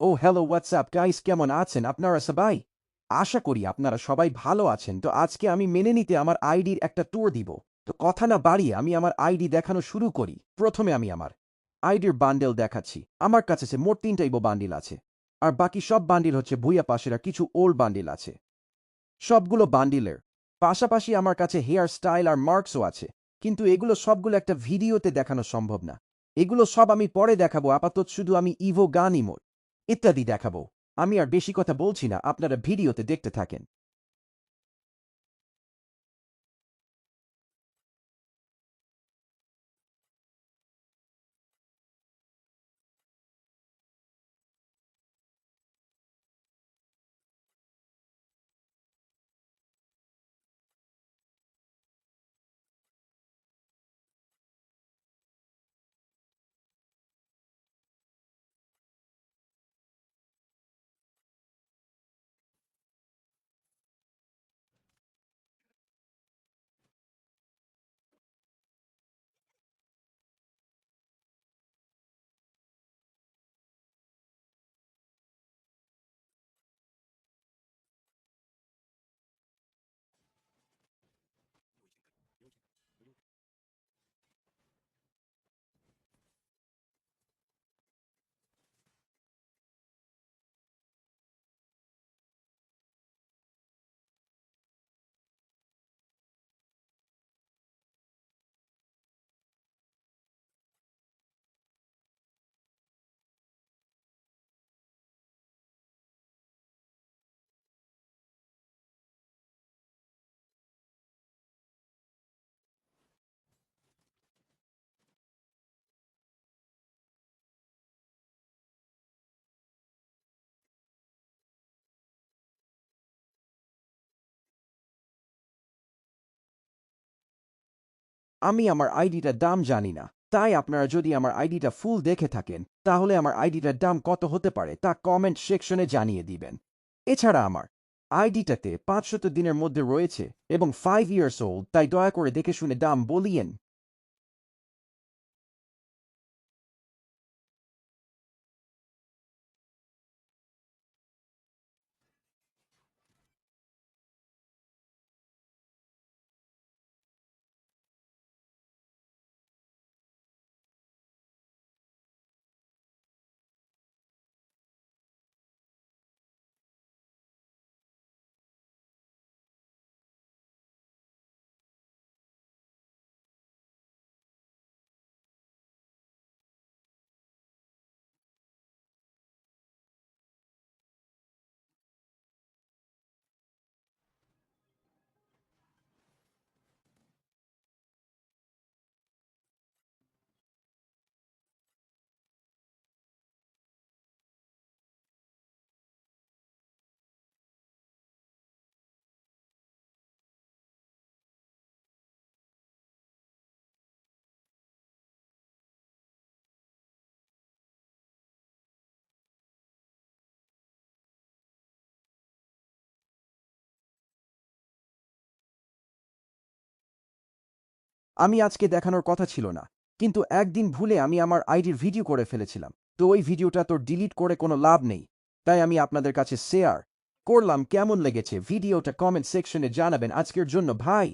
ও hello WhatsApp guys, কেমন আছেন আপনারা সবাই? আশা করি আপনারা সবাই ভালো আছেন। তো আজকে আমি মেনে নিতে আমার আইডির একটা ট্যুর দিব। তো কথা না বাড়িয়ে আমি আমার আইডি দেখানো শুরু করি। প্রথমে আমি আমার আইডির বান্ডেল দেখাচ্ছি। আমার কাছে মোট ৩টাই বান্ডিল আছে। আর বাকি সব বান্ডিল হচ্ছে ভুইয়া পাশের আর কিছু ওল্ড বান্ডিল আছে। সবগুলো বান্ডিলের পাশাপাশি আমার কাছে হেয়ার স্টাইল আর মার্কসও আছে। কিন্তু এগুলো সবগুলো একটা ভিডিওতে দেখানো সম্ভব না। এগুলো সব আমি পরে দেখাবো। আপাতত শুধু আমি ইভো গান ইমোট ইত্যাদি দেখাবো। আমি আর বেশি কথা বলছি না, আপনারা ভিডিওতে দেখতে থাকেন। আমি আমার আইডিটার দাম জানি না, তাই আপনারা যদি আমার আইডিটা ফুল দেখে থাকেন তাহলে আমার আইডিটার দাম কত হতে পারে তা কমেন্ট সেকশনে জানিয়ে দিবেন। এছাড়া আমার আইডিটাতে ৫০০ দিনের মধ্যে রয়েছে এবং 5 ইয়ার্স ওল্ড, তাই দয়া করে দেখে শুনে দাম বলিয়েন। আমি আজকে দেখানোর কথা ছিল না, কিন্তু একদিন ভুলে আমি আমার আইডির ভিডিও করে ফেলেছিলাম। তো ওই ভিডিওটা তো ডিলিট করে কোনো লাভ নেই, তাই আমি আপনাদের কাছে শেয়ার করলাম। কেমন লেগেছে ভিডিওটা কমেন্ট সেকশনে জানাবেন। আজকের জন্য ভাই।